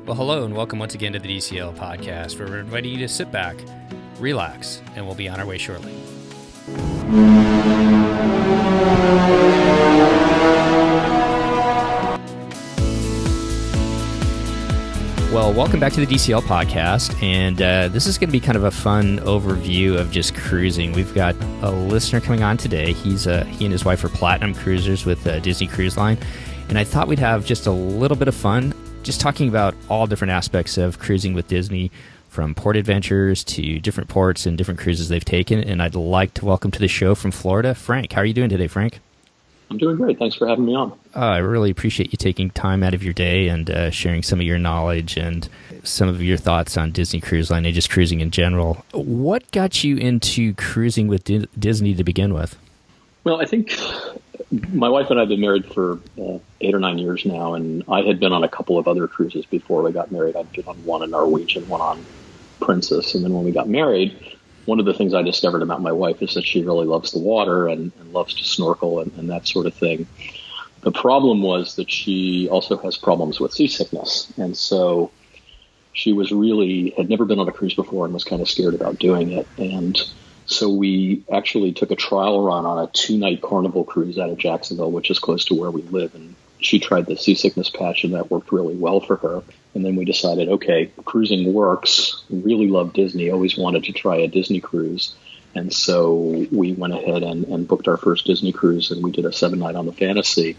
Well, hello and welcome once again to the DCL podcast, where we're inviting you to sit back, relax, and we'll be on our way shortly. Well, welcome back to the DCL podcast, and this is going to be kind of a fun overview of just cruising. We've got a listener coming on today. He and his wife are platinum cruisers with Disney Cruise Line, and I thought we'd have just a little bit of fun just talking about all different aspects of cruising with Disney, from port adventures to different ports and different cruises they've taken. And I'd like to welcome to the show from Florida, Frank. How are you doing today, Frank? I'm doing great. Thanks for having me on. I really appreciate you taking time out of your day and sharing some of your knowledge and some of your thoughts on Disney Cruise Line and just cruising in general. What got you into cruising with Disney to begin with? Well, I think my wife and I have been married for 8 or 9 years now, and I had been on a couple of other cruises before we got married. I'd been on one on Norwegian, one on Princess, and then when we got married, one of the things I discovered about my wife is that she really loves the water and loves to snorkel and that sort of thing. The problem was that she also has problems with seasickness, and so she had never been on a cruise before and was kind of scared about doing it. And so we actually took a trial run on a 2-night Carnival cruise out of Jacksonville, which is close to where we live. And she tried the seasickness patch, and that worked really well for her. And then we decided, okay, cruising works. We really love Disney, always wanted to try a Disney cruise. And so we went ahead and booked our first Disney cruise, and we did a 7-night on the Fantasy.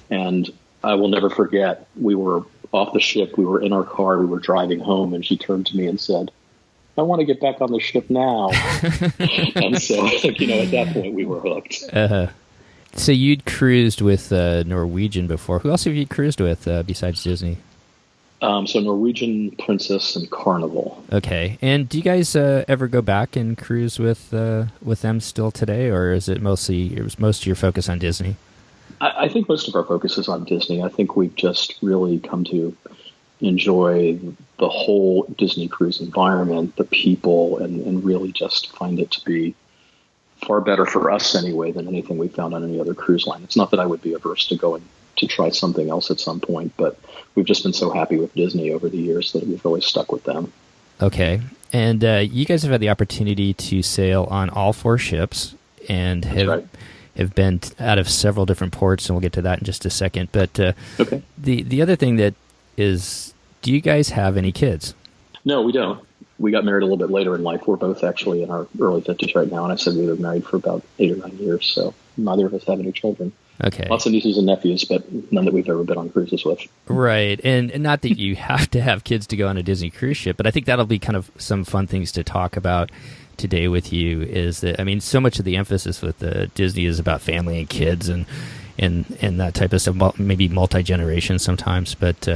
And I will never forget, we were off the ship, we were in our car, we were driving home, and she turned to me and said, I want to get back on the ship now. And so, at that point, we were hooked. So you'd cruised with Norwegian before. Who else have you cruised with besides Disney? So Norwegian, Princess, and Carnival. Okay. And do you guys ever go back and cruise with them still today, or is it most of your focus on Disney? I think most of our focus is on Disney. I think we've just really come to enjoy the whole Disney cruise environment, the people, and really just find it to be far better for us anyway than anything we found on any other cruise line. It's not that I would be averse to going to try something else at some point, but we've just been so happy with Disney over the years that we've really stuck with them. Okay. And you guys have had the opportunity to sail on all 4 ships and have been out of several different ports, and we'll get to that in just a second. But okay. The other thing that is, do you guys have any kids? No, we don't. We got married a little bit later in life. We're both actually in our early 50s right now, and I said we were married for about 8 or 9 years, so neither of us have any children. Okay. Lots of nieces and nephews, but none that we've ever been on cruises with. Right, and not that you have to have kids to go on a Disney cruise ship, but I think that'll be kind of some fun things to talk about today with you. Is that, so much of the emphasis with Disney is about family and kids and that type of stuff, maybe multi-generation sometimes, but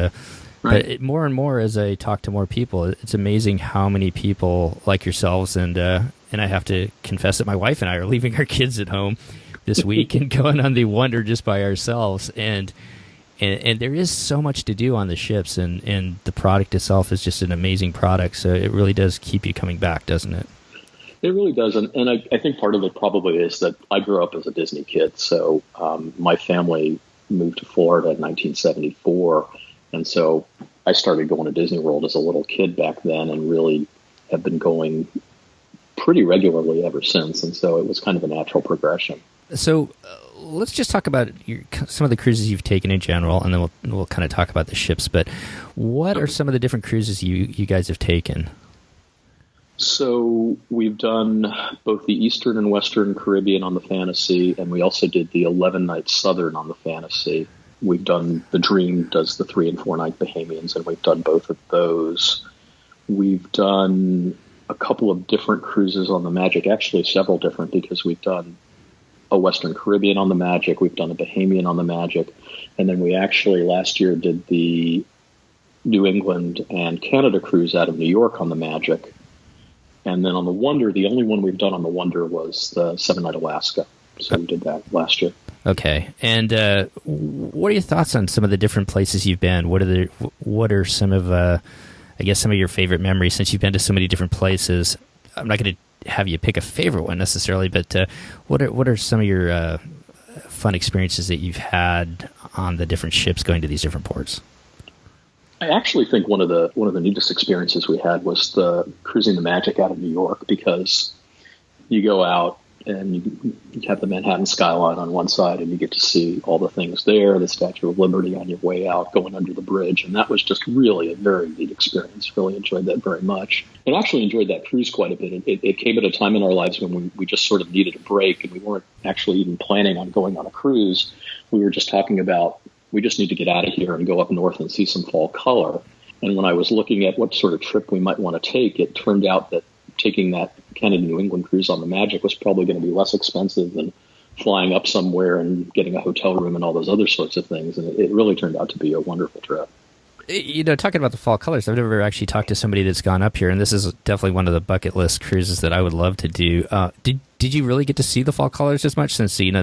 But more and more, as I talk to more people, it's amazing how many people like yourselves, and I have to confess that my wife and I are leaving our kids at home this week and going on the Wonder just by ourselves. And there is so much to do on the ships, and the product itself is just an amazing product. So it really does keep you coming back, doesn't it? It really does. And I think part of it probably is that I grew up as a Disney kid. So my family moved to Florida in 1974. And so I started going to Disney World as a little kid back then, and really have been going pretty regularly ever since. And so it was kind of a natural progression. So let's just talk about some of the cruises you've taken in general, and then we'll kind of talk about the ships. But what are some of the different cruises you guys have taken? So we've done both the Eastern and Western Caribbean on the Fantasy, and we also did the 11-night Southern on the Fantasy. We've done the Dream does the 3 and 4 night Bahamians, and we've done both of those. We've done a couple of different cruises on the Magic, actually several different, because we've done a Western Caribbean on the Magic, we've done a Bahamian on the Magic, and then we actually last year did the New England and Canada cruise out of New York on the Magic. And then on the Wonder, the only one we've done on the Wonder was the 7-night Alaska. So we did that last year. Okay. And what are your thoughts on some of the different places you've been? What are some of, some of your favorite memories, since you've been to so many different places? I'm not going to have you pick a favorite one necessarily, but what are some of your fun experiences that you've had on the different ships going to these different ports? I actually think one of the neatest experiences we had was the cruising the Magic out of New York, because you go out and you have the Manhattan skyline on one side, and you get to see all the things there, the Statue of Liberty on your way out, going under the bridge. And that was just really a very neat experience. Really enjoyed that very much. And actually enjoyed that cruise quite a bit. It came at a time in our lives when we just sort of needed a break, and we weren't actually even planning on going on a cruise. We were just talking about, we just need to get out of here and go up north and see some fall color. And when I was looking at what sort of trip we might want to take, it turned out that taking that Canada New England cruise on the Magic was probably going to be less expensive than flying up somewhere and getting a hotel room and all those other sorts of things. And it really turned out to be a wonderful trip. You know, talking about the fall colors, I've never actually talked to somebody that's gone up here, and this is definitely one of the bucket list cruises that I would love to do. Did you really get to see the fall colors as much, since, you know,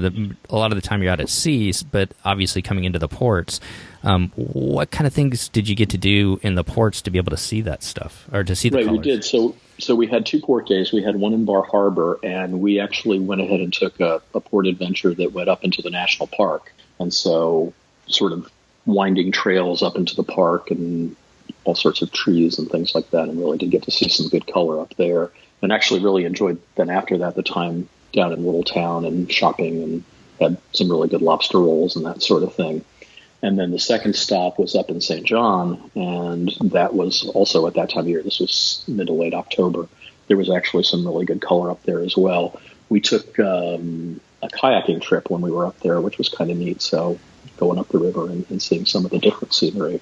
a lot of the time you're out at sea, but obviously coming into the ports? What kind of things did you get to do in the ports to be able to see that stuff, or to see the colors? Right, we did. So we had 2 port days. We had one in Bar Harbor, and we actually went ahead and took a port adventure that went up into the national park. And so sort of winding trails up into the park and all sorts of trees and things like that, and really did get to see some good color up there. And actually really enjoyed then after that the time down in Little Town and shopping, and had some really good lobster rolls and that sort of thing. And then the second stop was up in St. John, and that was also at that time of year. This was mid to late October. There was actually some really good color up there as well. We took a kayaking trip when we were up there, which was kind of neat. So going up the river and seeing some of the different scenery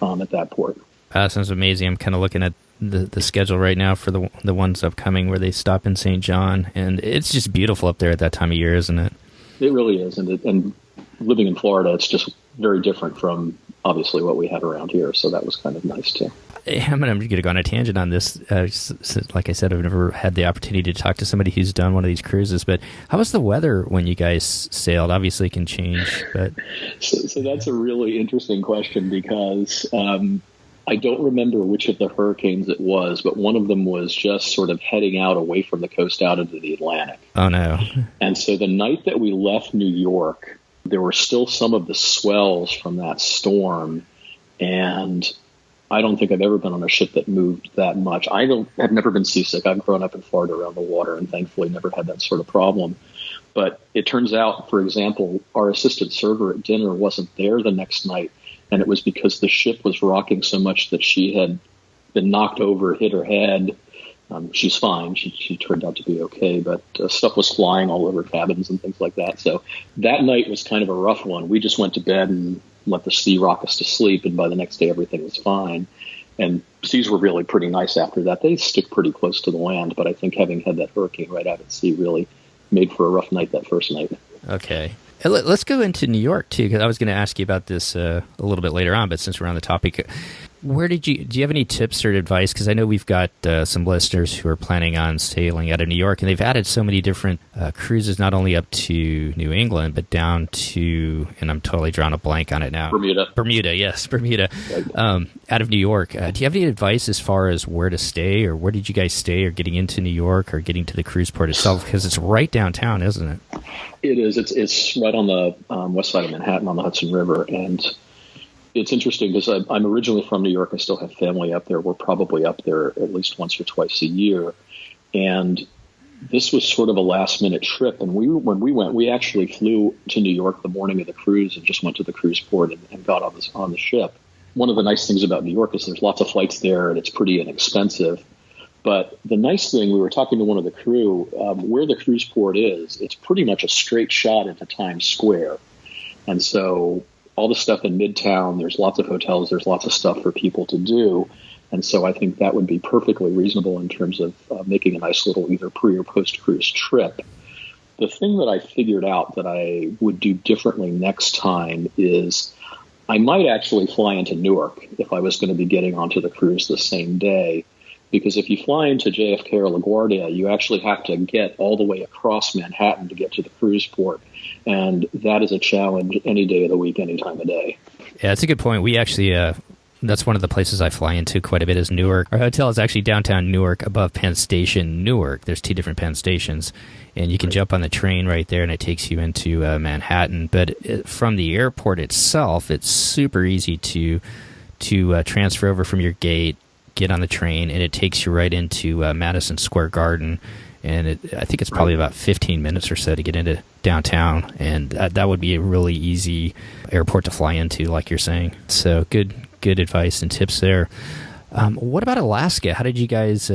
at that port. Sounds amazing. I'm kind of looking at the schedule right now for the ones upcoming where they stop in St. John, and it's just beautiful up there at that time of year, isn't it? It really is, and living in Florida, it's just very different from obviously what we have around here, so that was kind of nice too. I'm going to go on a tangent on this. Like I said, I've never had the opportunity to talk to somebody who's done one of these cruises, but how was the weather when you guys sailed? Obviously it can change, but... So that's a really interesting question, because I don't remember which of the hurricanes it was, but one of them was just sort of heading out away from the coast out into the Atlantic. Oh, no. And so the night that we left New York, there were still some of the swells from that storm, and I don't think I've ever been on a ship that moved that much. I've never been seasick. I've grown up in Florida around the water and thankfully never had that sort of problem. But it turns out, for example, our assistant server at dinner wasn't there the next night, and it was because the ship was rocking so much that she had been knocked over, hit her head. She's fine. She turned out to be okay, but stuff was flying all over cabins and things like that. So that night was kind of a rough one. We just went to bed and let the sea rock us to sleep, and by the next day everything was fine. And seas were really pretty nice after that. They stick pretty close to the land, but I think having had that hurricane right out at sea really made for a rough night that first night. Okay. Let's go into New York, too, because I was going to ask you about this a little bit later on, but since we're on the topic, do you have any tips or advice? Because I know we've got some listeners who are planning on sailing out of New York, and they've added so many different cruises, not only up to New England, but down to, and I'm totally drawing a blank on it now. Bermuda, yes, Bermuda, out of New York. Do you have any advice as far as where to stay, or where did you guys stay, or getting into New York, or getting to the cruise port itself? Because it's right downtown, isn't it? It is. It's right on the west side of Manhattan on the Hudson River, and it's interesting because I'm originally from New York. I still have family up there. We're probably up there at least once or twice a year, and this was sort of a last-minute trip. And when we went, we actually flew to New York the morning of the cruise and just went to the cruise port and got on the ship. One of the nice things about New York is there's lots of flights there, and it's pretty inexpensive. But the nice thing, we were talking to one of the crew, where the cruise port is, it's pretty much a straight shot into Times Square. And so all the stuff in Midtown, there's lots of hotels, there's lots of stuff for people to do. And so I think that would be perfectly reasonable in terms of making a nice little either pre or post-cruise trip. The thing that I figured out that I would do differently next time is I might actually fly into Newark if I was going to be getting onto the cruise the same day. Because if you fly into JFK or LaGuardia, you actually have to get all the way across Manhattan to get to the cruise port. And that is a challenge any day of the week, any time of day. Yeah, that's a good point. We actually, that's one of the places I fly into quite a bit is Newark. Our hotel is actually downtown Newark above Penn Station, Newark. There's 2 different Penn stations. And you can jump on the train right there, and it takes you into Manhattan. But from the airport itself, it's super easy to to transfer over from your gate, get on the train, and it takes you right into Madison Square Garden. And I think it's probably about 15 minutes or so to get into downtown, and that would be a really easy airport to fly into, like you're saying. So good advice and tips there. What about Alaska? How did you guys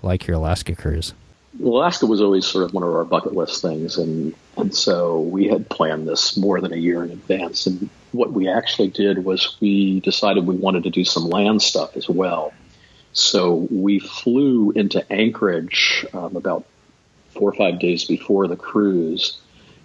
like your Alaska cruise? Well, Alaska was always sort of one of our bucket list things, and so we had planned this more than a year in advance. And what we actually did was we decided we wanted to do some land stuff as well. So we flew into Anchorage about 4 or 5 days before the cruise,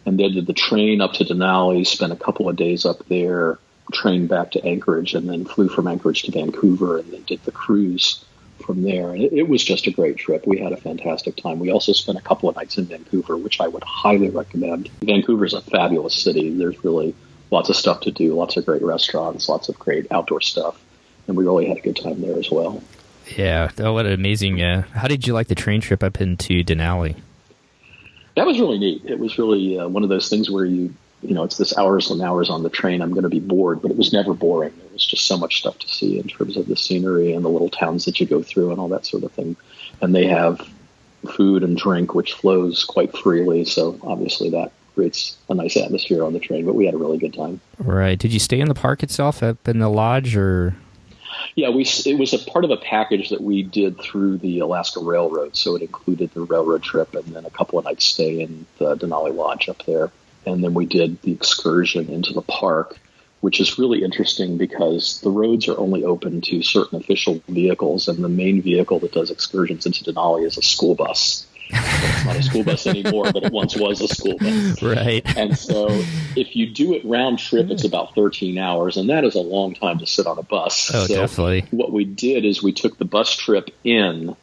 and then did the train up to Denali, spent a couple of days up there, train back to Anchorage, and then flew from Anchorage to Vancouver, and then did the cruise from there. And it was just a great trip. We had a fantastic time. We also spent a couple of nights in Vancouver, which I would highly recommend. Vancouver is a fabulous city. There's really lots of stuff to do, lots of great restaurants, lots of great outdoor stuff, and we really had a good time there as well. Yeah, oh, what an amazing... how did you like the train trip up into Denali? That was really neat. It was really one of those things where it's this hours and hours on the train. I'm going to be bored, but it was never boring. There was just so much stuff to see in terms of the scenery and the little towns that you go through and all that sort of thing. And they have food and drink, which flows quite freely. So obviously that creates a nice atmosphere on the train, but we had a really good time. Right. Did you stay in the park itself, up in the lodge, or... Yeah, it was a part of a package that we did through the Alaska Railroad, so it included the railroad trip and then a couple of nights stay in the Denali Lodge up there. And then we did the excursion into the park, which is really interesting because the roads are only open to certain official vehicles, and the main vehicle that does excursions into Denali is a school bus. It's not a school bus anymore, but it once was a school bus. Right. And so if you do it round trip, it's about 13 hours, and that is a long time to sit on a bus. Oh, so definitely. What we did is we took the bus trip in,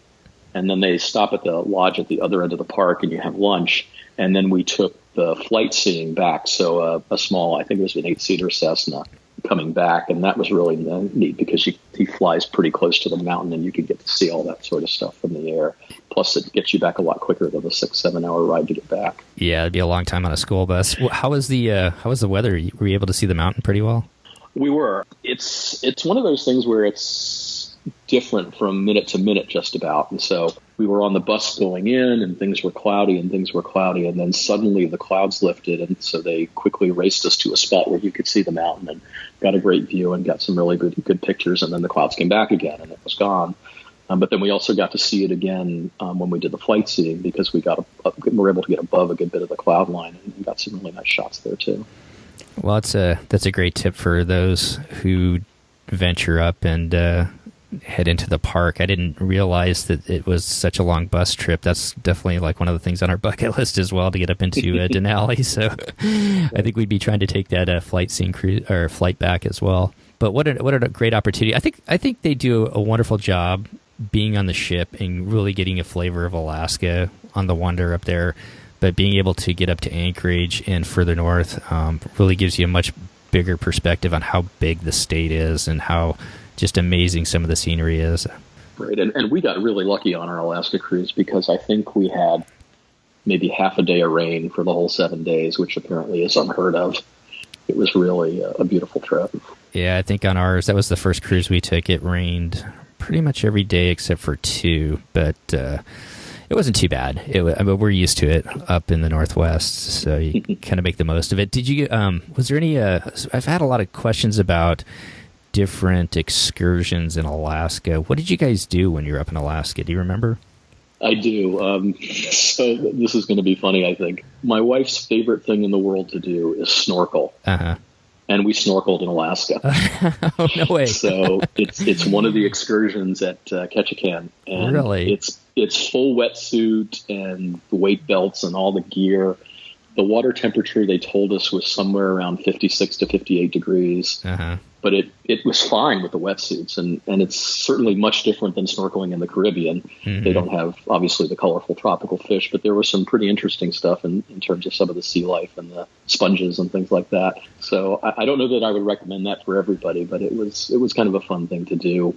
and then they stop at the lodge at the other end of the park, and you have lunch, and then we took the flight seeing back. So a small, I think it was an 8-seater Cessna coming back, and that was really neat because he flies pretty close to the mountain, and you can get to see all that sort of stuff from the air. Plus, it gets you back a lot quicker than the 6-7 hour ride to get back. Yeah, it'd be a long time on a school bus. How was the weather? Were you able to see the mountain pretty well? We were. It's one of those things where it's different from minute to minute, just about. And so we were on the bus going in, and things were cloudy, and then suddenly the clouds lifted, and so they quickly raced us to a spot where you could see the mountain, and got a great view and got some really good pictures, and then the clouds came back again, and it was gone. But then we also got to see it again when we did the flight seeing, because we were able to get above a good bit of the cloud line, and got some really nice shots there too. Well, that's a great tip for those who venture up and head into the park. I didn't realize that it was such a long bus trip. That's definitely like one of the things on our bucket list as well, to get up into Denali. So I think we'd be trying to take that flight scene cruise or flight back as well. But what a great opportunity. I think they do a wonderful job being on the ship and really getting a flavor of Alaska on the Wonder up there. But being able to get up to Anchorage and further north really gives you a much bigger perspective on how big the state is and how just amazing some of the scenery is. Right, and we got really lucky on our Alaska cruise because I think we had maybe half a day of rain for the whole 7 days, which apparently is unheard of. It was really a beautiful trip. Yeah, I think on ours, that was the first cruise we took. It rained pretty much every day except for 2, but it wasn't too bad. We're used to it up in the Northwest, so you kind of make the most of it. Did you? Was there any? I've had a lot of questions about different excursions in Alaska. What did you guys do when you were up in Alaska? Do you remember? I do. So this is going to be funny, I think. My wife's favorite thing in the world to do is snorkel. Uh-huh. And we snorkeled in Alaska. Oh, no way. So it's one of the excursions at Ketchikan. And really? It's full wetsuit and weight belts and all the gear. The water temperature, they told us, was somewhere around 56 to 58 degrees. Uh-huh. But it was fine with the wetsuits. And it's certainly much different than snorkeling in the Caribbean. Mm-hmm. They don't have, obviously, the colorful tropical fish, but there was some pretty interesting stuff in terms of some of the sea life and the sponges and things like that. So I don't know that I would recommend that for everybody, but it was kind of a fun thing to do.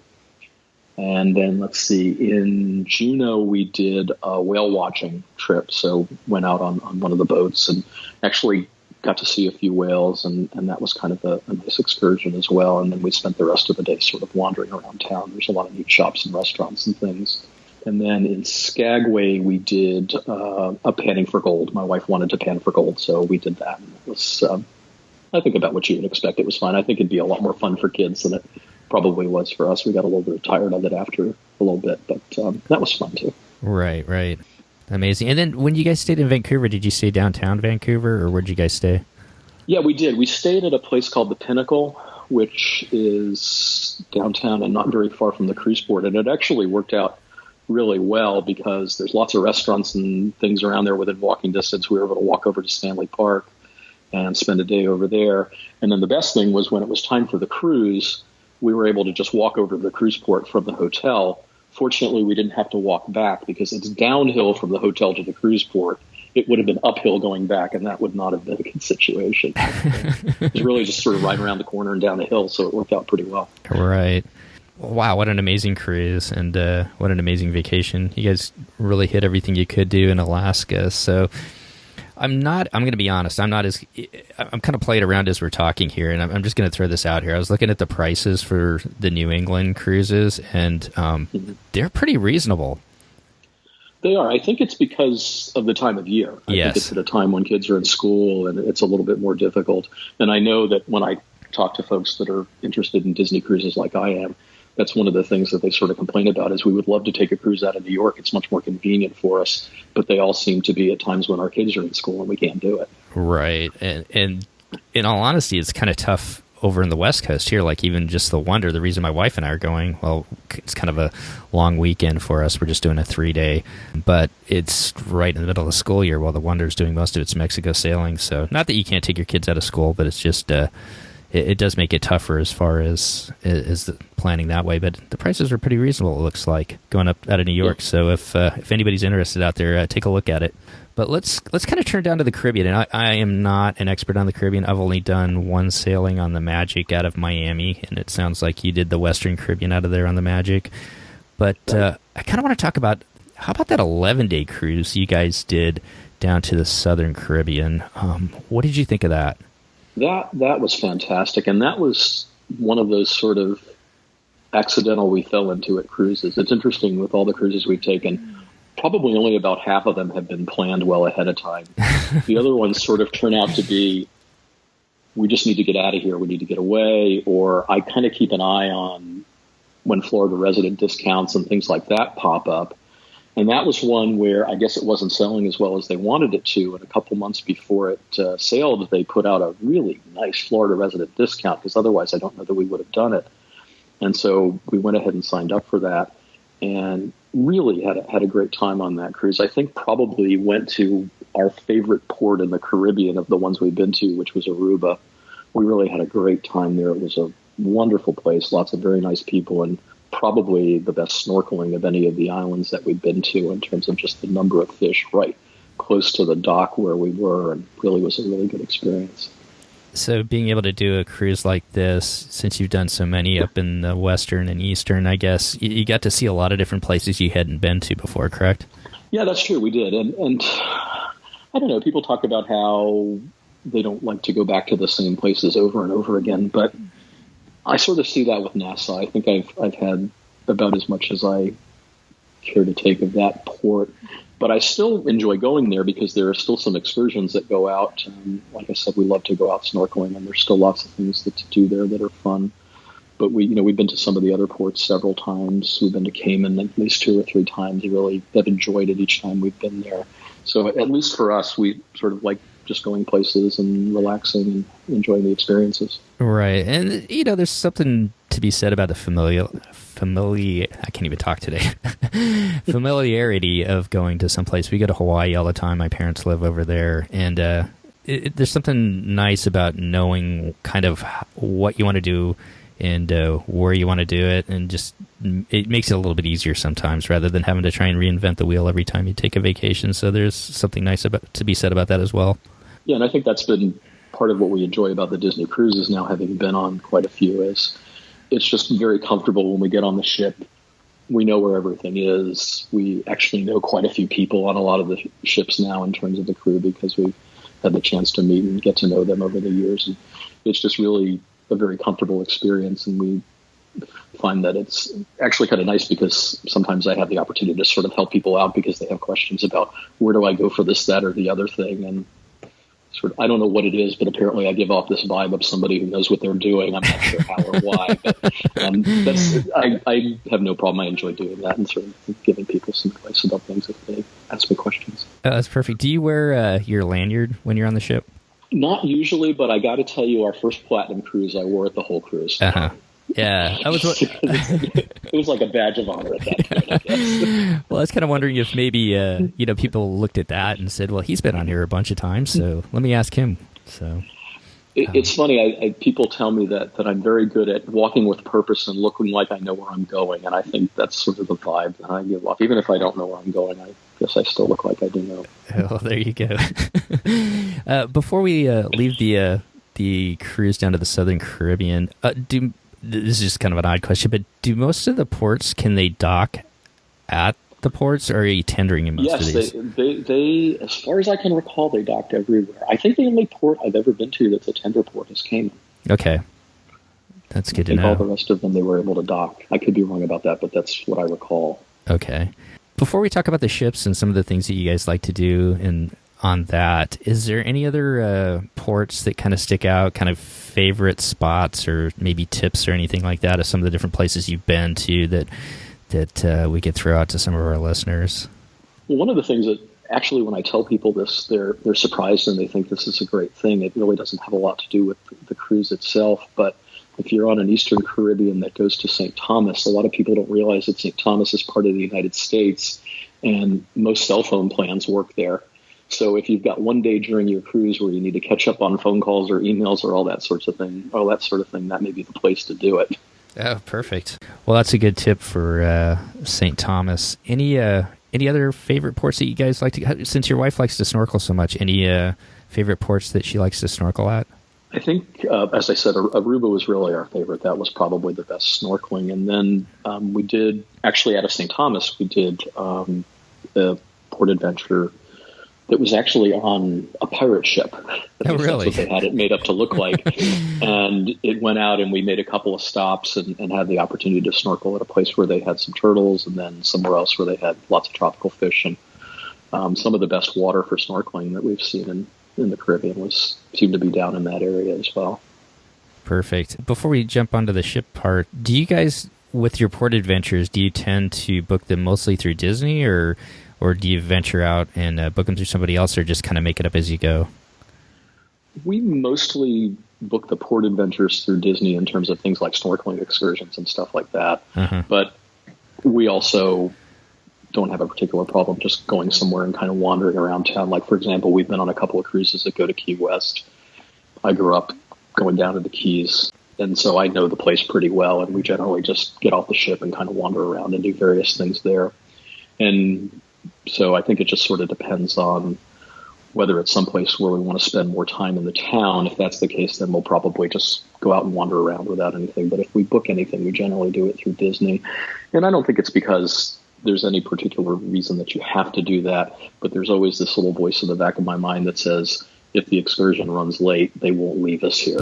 And then let's see, in Juneau, we did a whale watching trip. So went out on one of the boats and actually got to see a few whales, and that was kind of a nice excursion as well. And then we spent the rest of the day sort of wandering around town. There's a lot of neat shops and restaurants and things. And then in Skagway, we did a panning for gold. My wife wanted to pan for gold, so we did that. And it was, I think, about what you would expect. It was fun. I think it'd be a lot more fun for kids than it probably was for us. We got a little bit tired of it after a little bit, but that was fun too. Right. Amazing. And then when you guys stayed in Vancouver, did you stay downtown Vancouver, or where'd you guys stay? Yeah, we did. We stayed at a place called the Pinnacle, which is downtown and not very far from the cruise port. And it actually worked out really well because there's lots of restaurants and things around there within walking distance. We were able to walk over to Stanley Park and spend a day over there. And then the best thing was when it was time for the cruise, we were able to just walk over to the cruise port from the hotel. Fortunately, we didn't have to walk back because it's downhill from the hotel to the cruise port. It would have been uphill going back, and that would not have been a good situation. It was really just sort of right around the corner and down the hill, so it worked out pretty well. Right. Wow, what an amazing cruise, and what an amazing vacation. You guys really hit everything you could do in Alaska. So I'm going to be honest, I'm kind of playing around as we're talking here, and I'm just going to throw this out here. I was looking at the prices for the New England cruises, and they're pretty reasonable. They are. I think it's because of the time of year. I think it's at a time when kids are in school and it's a little bit more difficult. And I know that when I talk to folks that are interested in Disney cruises like I am, that's one of the things that they sort of complain about is we would love to take a cruise out of New York. It's much more convenient for us, but they all seem to be at times when our kids are in school and we can't do it. Right. And in all honesty, it's kind of tough over in the West Coast here, like even just the Wonder. The reason my wife and I are going, well, it's kind of a long weekend for us. We're just doing a 3-day, but it's right in the middle of the school year while the Wonder's doing most of its Mexico sailing. So not that you can't take your kids out of school, but it's just it does make it tougher as far as the planning that way. But the prices are pretty reasonable, it looks like, going up out of New York. So if anybody's interested out there, take a look at it. But let's kind of turn down to the Caribbean. And I am not an expert on the Caribbean. I've only done one sailing on the Magic out of Miami, and it sounds like you did the Western Caribbean out of there on the Magic. But I kind of want to talk about, how about that 11-day cruise you guys did down to the Southern Caribbean? What did you think of that? That was fantastic, and that was one of those sort of accidental we fell into it cruises. It's interesting, with all the cruises we've taken, probably only about half of them have been planned well ahead of time. The other ones sort of turn out to be, we just need to get out of here, we need to get away, or I kind of keep an eye on when Florida resident discounts and things like that pop up. And that was one where I guess it wasn't selling as well as they wanted it to. And a couple months before it sailed, they put out a really nice Florida resident discount, because otherwise I don't know that we would have done it. And so we went ahead and signed up for that and really had a great time on that cruise. I think probably went to our favorite port in the Caribbean of the ones we've been to, which was Aruba. We really had a great time there. It was a wonderful place, lots of very nice people, and probably the best snorkeling of any of the islands that we've been to in terms of just the number of fish right close to the dock where we were, and really was a really good experience. So being able to do a cruise like this, since you've done so many up in the Western and Eastern, I guess, you got to see a lot of different places you hadn't been to before, correct? Yeah, that's true. We did. And I don't know, people talk about how they don't like to go back to the same places over and over again, but I sort of see that with Nassau. I think I've had about as much as I care to take of that port, but I still enjoy going there because there are still some excursions that go out. Like I said, we love to go out snorkeling, and there's still lots of things to do there that are fun. But we've been to some of the other ports several times. We've been to Cayman at least 2 or 3 times. Really have enjoyed it each time we've been there. So at least for us, we sort of like just going places and relaxing and enjoying the experiences. Right. And, there's something to be said about the I can't even talk today. Familiarity of going to someplace. We go to Hawaii all the time. My parents live over there. And there's something nice about knowing kind of what you want to do and where you want to do it. And just, it makes it a little bit easier sometimes rather than having to try and reinvent the wheel every time you take a vacation. So there's something nice to be said about that as well. Yeah, and I think that's been part of what we enjoy about the Disney cruises now, having been on quite a few, is it's just very comfortable when we get on the ship. We know where everything is. We actually know quite a few people on a lot of the ships now in terms of the crew, because we've had the chance to meet and get to know them over the years. And it's just really a very comfortable experience. And we find that it's actually kind of nice because sometimes I have the opportunity to sort of help people out because they have questions about where do I go for this, that, or the other thing. And sort of, I don't know what it is, but apparently I give off this vibe of somebody who knows what they're doing. I'm not sure how or why, but I have no problem. I enjoy doing that and sort of giving people some advice about things if they ask me questions. That's perfect. Do you wear your lanyard when you're on the ship? Not usually, but I got to tell you, our first platinum cruise, I wore it the whole cruise. Uh-huh. Yeah, it was like a badge of honor at that point, I guess. Well, I was kind of wondering if maybe people looked at that and said, "Well, he's been on here a bunch of times, so let me ask him." So it's funny. People tell me that I'm very good at walking with purpose and looking like I know where I'm going, and I think that's sort of the vibe that I give off. Even if I don't know where I'm going, I guess I still look like I do know. Oh, there you go. Before we leave the cruise down to the Southern Caribbean, this is just kind of an odd question, but do most of the ports, can they dock at the ports, or are you tendering in most of these? Yes, they, as far as I can recall, they docked everywhere. I think the only port I've ever been to that's a tender port is Cayman. Okay. That's good to know. All the rest of them, they were able to dock. I could be wrong about that, but that's what I recall. Okay. Before we talk about the ships and some of the things that you guys like to do and on that, is there any other ports that kind of stick out, kind of favorite spots or maybe tips or anything like that of some of the different places you've been to that we could throw out to some of our listeners? Well, one of the things that actually when I tell people this, they're surprised and they think this is a great thing. It really doesn't have a lot to do with the cruise itself, but if you're on an Eastern Caribbean that goes to St. Thomas, a lot of people don't realize that St. Thomas is part of the United States and most cell phone plans work there. So if you've got one day during your cruise where you need to catch up on phone calls or emails or all that sort of thing, that may be the place to do it. Oh, perfect. Well, that's a good tip for St. Thomas. Any other favorite ports that you guys like to, since your wife likes to snorkel so much, any favorite ports that she likes to snorkel at? I think, as I said, Aruba was really our favorite. That was probably the best snorkeling. And then we did, actually out of St. Thomas, we did the port adventure that was actually on a pirate ship. Oh, really? That's what they had it made up to look like. And it went out and we made a couple of stops and had the opportunity to snorkel at a place where they had some turtles and then somewhere else where they had lots of tropical fish. And some of the best water for snorkeling that we've seen in the Caribbean seemed to be down in that area as well. Perfect. Before we jump onto the ship part, do you guys, with your port adventures, do you tend to book them mostly through Disney or do you venture out and book them through somebody else, or just kind of make it up as you go? We mostly book the port adventures through Disney in terms of things like snorkeling excursions and stuff like that. Uh-huh. But we also don't have a particular problem just going somewhere and kind of wandering around town. Like, for example, we've been on a couple of cruises that go to Key West. I grew up going down to the Keys, and so I know the place pretty well, and we generally just get off the ship and kind of wander around and do various things there. And so I think it just sort of depends on whether it's someplace where we want to spend more time in the town. If that's the case, then we'll probably just go out and wander around without anything. But if we book anything, we generally do it through Disney. And I don't think it's because there's any particular reason that you have to do that, but there's always this little voice in the back of my mind that says, if the excursion runs late, they won't leave us here.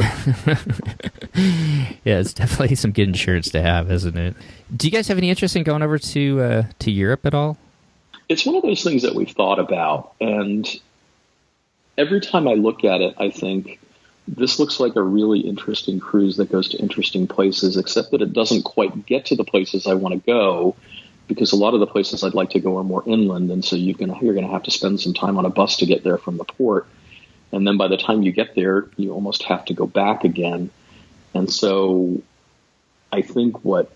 Yeah, it's definitely some good insurance to have, isn't it? Do you guys have any interest in going over to Europe at all? It's one of those things that we've thought about, and every time I look at it, I think this looks like a really interesting cruise that goes to interesting places, except that it doesn't quite get to the places I want to go, because a lot of the places I'd like to go are more inland, and so you're going to have to spend some time on a bus to get there from the port. And then by the time you get there, you almost have to go back again. And so I think what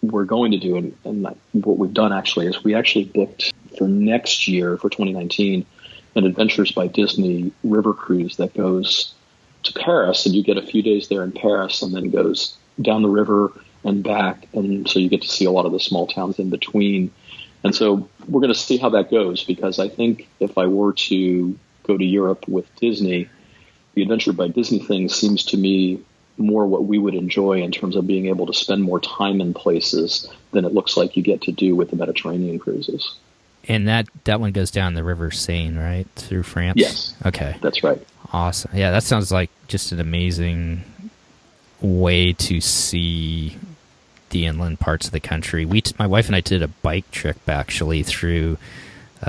we're going to do, and what we've done actually, is we actually booked for next year, for 2019, an Adventures by Disney river cruise that goes to Paris, and you get a few days there in Paris and then goes down the river and back. And so you get to see a lot of the small towns in between. And so we're going to see how that goes, because I think if I were to go to Europe with Disney, the Adventure by Disney thing seems to me more what we would enjoy in terms of being able to spend more time in places than it looks like you get to do with the Mediterranean cruises. And that one goes down the River Seine, right, through France? Yes. Okay. That's right. Awesome. Yeah, that sounds like just an amazing way to see the inland parts of the country. My wife and I did a bike trip actually through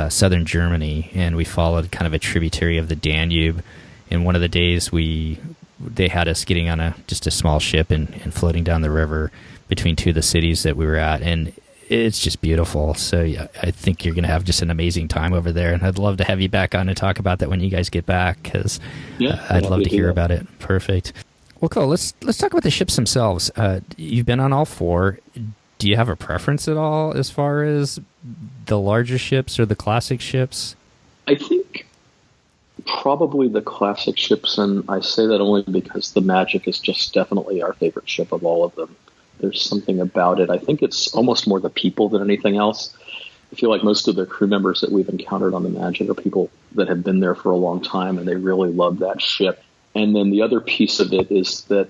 southern Germany, and we followed kind of a tributary of the Danube. And one of the days they had us getting on just a small ship and floating down the river between two of the cities that we were at, and it's just beautiful. So yeah, I think you're going to have just an amazing time over there, and I'd love to have you back on and talk about that when you guys get back, because I'd love to hear about it. Perfect. Well, cool. Let's talk about the ships themselves. You've been on all four. Do you have a preference at all as far as the larger ships or the classic ships? I think probably the classic ships, and I say that only because the Magic is just definitely our favorite ship of all of them. There's something about it. I think it's almost more the people than anything else. I feel like most of the crew members that we've encountered on the Magic are people that have been there for a long time, and they really love that ship. And then the other piece of it is that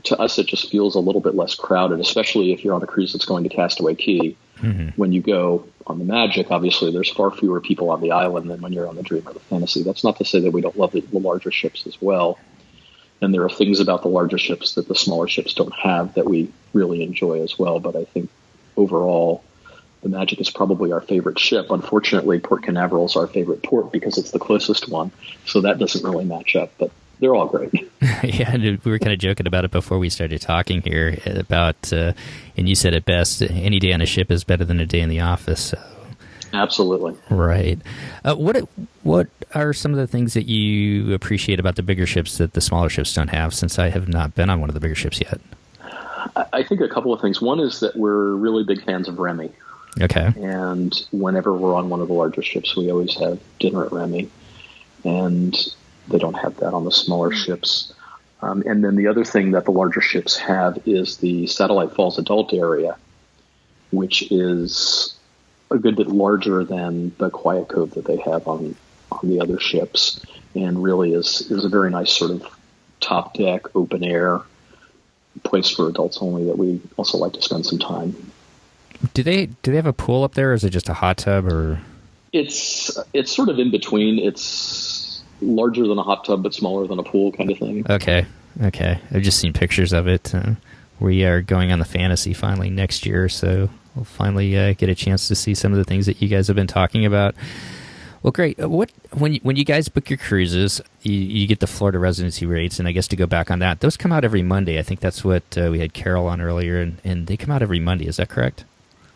to us it just feels a little bit less crowded, especially if you're on a cruise that's going to Castaway Cay. Mm-hmm. When you go on the Magic, obviously there's far fewer people on the island than when you're on the Dream or the Fantasy. That's not to say that we don't love the larger ships as well. And there are things about the larger ships that the smaller ships don't have that we really enjoy as well. But I think overall, the Magic is probably our favorite ship. Unfortunately, Port Canaveral is our favorite port because it's the closest one. So that doesn't really match up. But they're all great. Yeah, and we were kind of joking about it before we started talking here about, and you said it best, any day on a ship is better than a day in the office. So. Absolutely. Right. What are some of the things that you appreciate about the bigger ships that the smaller ships don't have, since I have not been on one of the bigger ships yet? I think a couple of things. One is that we're really big fans of Remy. Okay. And whenever we're on one of the larger ships, we always have dinner at Remy. And they don't have that on the smaller ships. And then the other thing that the larger ships have is the Satellite Falls adult area, which is a good bit larger than the Quiet Cove that they have on the other ships, and really is a very nice sort of top deck, open air place for adults only that we also like to spend some time. Do they have a pool up there, or is it just a hot tub? Or it's sort of in between. It's larger than a hot tub but smaller than a pool kind of thing. Okay. I've just seen pictures of it. We are going on the Fantasy finally next year, so we'll finally get a chance to see some of the things that you guys have been talking about. Well, great. When you guys book your cruises, you get the Florida residency rates, and I guess to go back on that, those come out every Monday. I think that's what we had Carol on earlier, and they come out every Monday. Is that correct?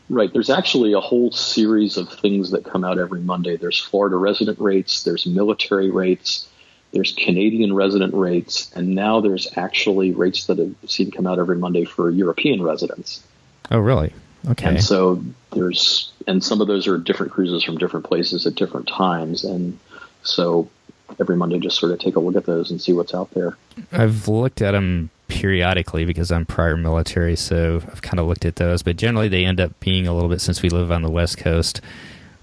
Right. There's actually a whole series of things that come out every Monday. There's Florida resident rates, there's military rates, there's Canadian resident rates, and now there's actually rates that have seen come out every Monday for European residents. Oh, really? Okay. And so some of those are different cruises from different places at different times. And so every Monday, just sort of take a look at those and see what's out there. I've looked at them periodically because I'm prior military, so I've kind of looked at those, but generally they end up being a little bit, since we live on the West Coast,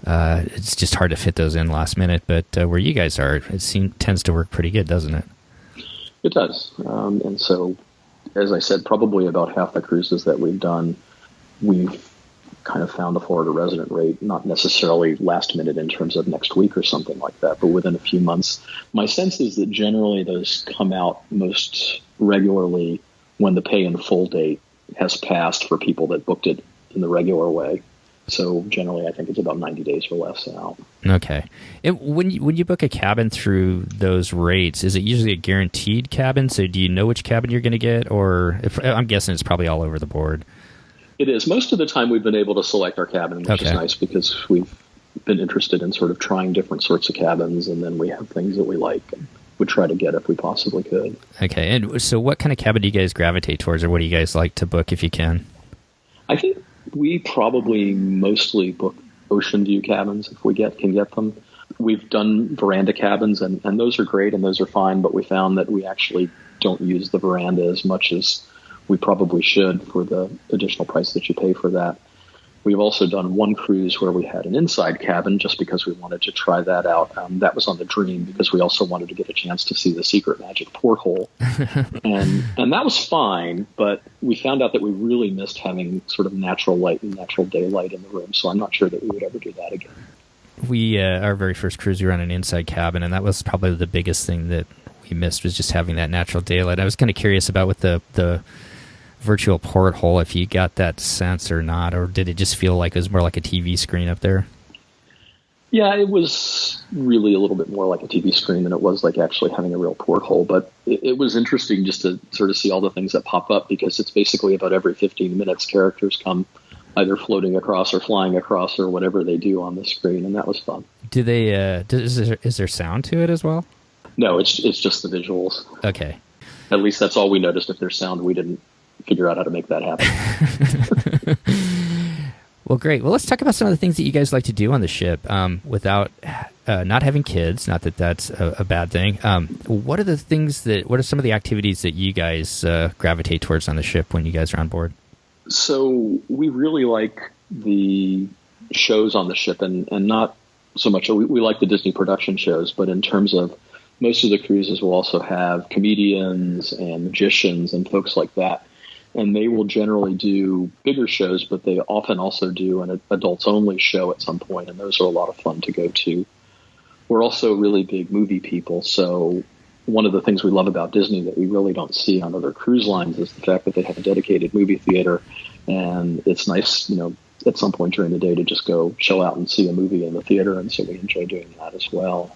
it's just hard to fit those in last minute, but where you guys are, it tends to work pretty good, doesn't it? It does. And so, as I said, probably about half the cruises that we've done, we've kind of found a Florida resident rate, not necessarily last minute in terms of next week or something like that, but within a few months. My sense is that generally those come out most regularly when the pay in full date has passed for people that booked it in the regular way. So generally I think it's about 90 days or less out. Okay. And when you book a cabin through those rates, is it usually a guaranteed cabin? So do you know which cabin you're going to get? Or I'm guessing it's probably all over the board. It is. Most of the time we've been able to select our cabin, which is nice because we've been interested in sort of trying different sorts of cabins, and then we have things that we like and would try to get if we possibly could. Okay. And so what kind of cabin do you guys gravitate towards, or what do you guys like to book if you can? I think we probably mostly book ocean view cabins if we can get them. We've done veranda cabins, and those are great and those are fine, but we found that we actually don't use the veranda as much as we probably should for the additional price that you pay for that. We've also done one cruise where we had an inside cabin just because we wanted to try that out. That was on the Dream because we also wanted to get a chance to see the secret magic porthole. and that was fine, but we found out that we really missed having sort of natural light and natural daylight in the room, so I'm not sure that we would ever do that again. our very first cruise, we were on an inside cabin, and that was probably the biggest thing that we missed, was just having that natural daylight. I was kind of curious about with the virtual porthole, if you got that sense or not, or did it just feel like it was more like a TV screen up there? Yeah, it was really a little bit more like a TV screen than it was like actually having a real porthole. But it was interesting just to sort of see all the things that pop up, because it's basically about every 15 minutes characters come either floating across or flying across or whatever they do on the screen, and that was fun. Do they? Is there sound to it as well? No, it's just the visuals. Okay. At least that's all we noticed. If there's sound, we didn't figure out how to make that happen. Well, great. Well, let's talk about some of the things that you guys like to do on the ship without not having kids. Not that that's a bad thing. What are some of the activities that you guys gravitate towards on the ship when you guys are on board? So we really like the shows on the ship, and not so much. We like the Disney production shows, but in terms of most of the cruises will also have comedians and magicians and folks like that. And they will generally do bigger shows, but they often also do an adults-only show at some point, and those are a lot of fun to go to. We're also really big movie people, so one of the things we love about Disney that we really don't see on other cruise lines is the fact that they have a dedicated movie theater, and it's nice, at some point during the day to just go chill out and see a movie in the theater, and so we enjoy doing that as well.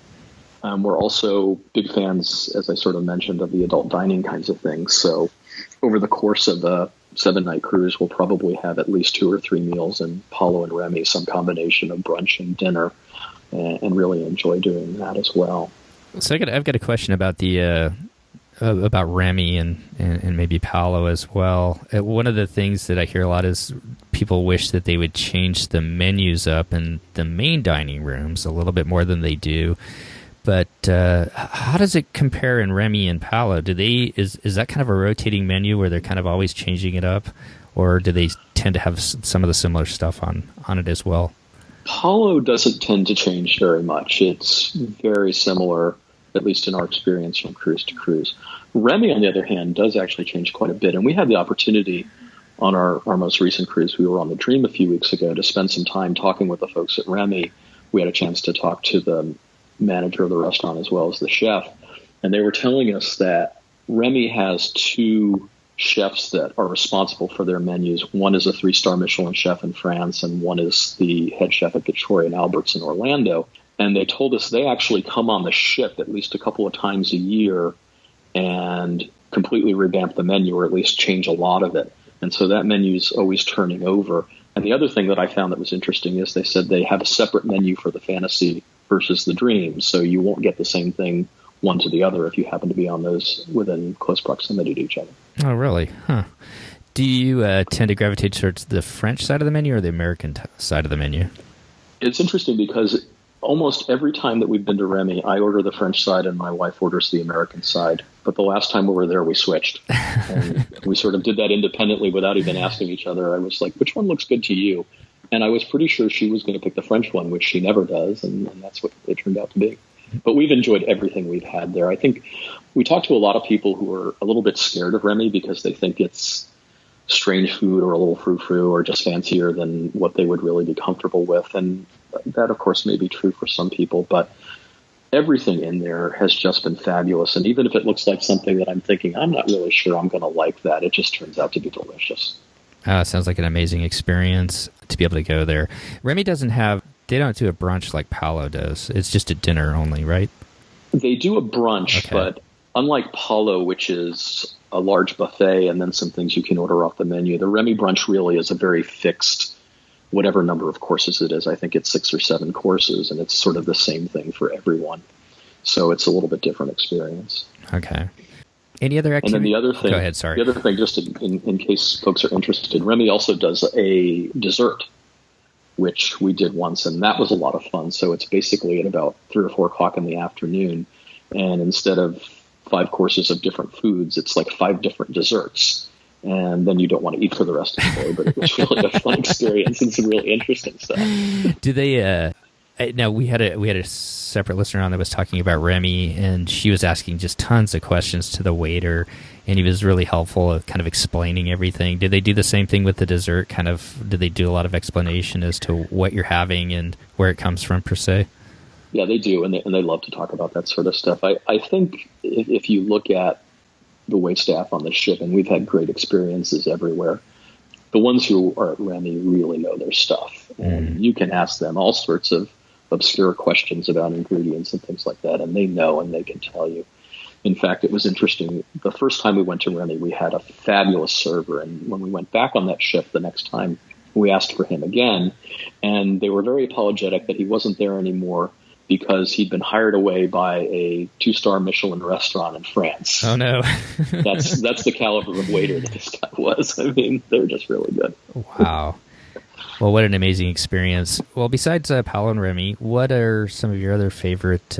We're also big fans, as I sort of mentioned, of the adult dining kinds of things, so over the course of a 7-night cruise, we'll probably have at least 2 or 3 meals in Palo and Remy, some combination of brunch and dinner, and really enjoy doing that as well. So I've got a question about about Remy and maybe Palo as well. One of the things that I hear a lot is people wish that they would change the menus up in the main dining rooms a little bit more than they do. But how does it compare in Remy and Palo? Is that kind of a rotating menu where they're kind of always changing it up, or do they tend to have some of the similar stuff on it as well? Palo doesn't tend to change very much. It's very similar, at least in our experience, from cruise to cruise. Remy, on the other hand, does actually change quite a bit, and we had the opportunity on our most recent cruise. We were on the Dream a few weeks ago to spend some time talking with the folks at Remy. We had a chance to talk to the manager of the restaurant as well as the chef, and they were telling us that Remy has 2 chefs that are responsible for their menus. One is a 3-star Michelin chef in France, and one is the head chef at Victoria and Albert's in Orlando. And they told us they actually come on the ship at least a couple of times a year and completely revamp the menu, or at least change a lot of it. And so that menu's always turning over. And the other thing that I found that was interesting is they said they have a separate menu for the Fantasy versus the Dream, so you won't get the same thing one to the other if you happen to be on those within close proximity to each other. Oh, really? Huh. Do you tend to gravitate towards the French side of the menu or the American side of the menu? It's interesting because almost every time that we've been to Remy, I order the French side and my wife orders the American side. But the last time we were there, we switched. And we sort of did that independently without even asking each other. I was like, which one looks good to you? And I was pretty sure she was going to pick the French one, which she never does, and that's what it turned out to be. But we've enjoyed everything we've had there. I think we talked to a lot of people who are a little bit scared of Remy because they think it's strange food or a little frou-frou or just fancier than what they would really be comfortable with. And that, of course, may be true for some people, but everything in there has just been fabulous. And even if it looks like something that I'm thinking, I'm not really sure I'm going to like that, it just turns out to be delicious. Sounds like an amazing experience to be able to go there. Remy they don't do a brunch like Palo does. It's just a dinner only, right? They do a brunch, okay. But unlike Palo, which is a large buffet and then some things you can order off the menu, the Remy brunch really is a very fixed, whatever number of courses it is. I think it's 6 or 7 courses, and it's sort of the same thing for everyone. So it's a little bit different experience. Okay. Any other activity? And then the other thing, go ahead, sorry. The other thing, just in case folks are interested, Remy also does a dessert, which we did once, and that was a lot of fun. So it's basically at about 3 or 4 o'clock in the afternoon, and instead of 5 courses of different foods, it's like 5 different desserts. And then you don't want to eat for the rest of the day, but it was really a fun experience and some really interesting stuff. Do they Now we had a separate listener on that was talking about Remy, and she was asking just tons of questions to the waiter, and he was really helpful at kind of explaining everything. Did they do the same thing with the dessert? Did they do a lot of explanation as to what you're having and where it comes from per se? Yeah, they do, and they love to talk about that sort of stuff. I think if you look at the waitstaff on the ship, and we've had great experiences everywhere, the ones who are at Remy really know their stuff, and you can ask them all sorts of obscure questions about ingredients and things like that, and they know and they can tell you. In fact, it was interesting. The first time we went to Remy, we had a fabulous server, and when we went back on that ship the next time, we asked for him again, and they were very apologetic that he wasn't there anymore because he'd been hired away by a 2-star Michelin restaurant in France. Oh, no. That's the caliber of waiter that this guy was. I mean, they're just really good. Wow. Well, what an amazing experience. Well, besides Paolo and Remy, what are some of your other favorite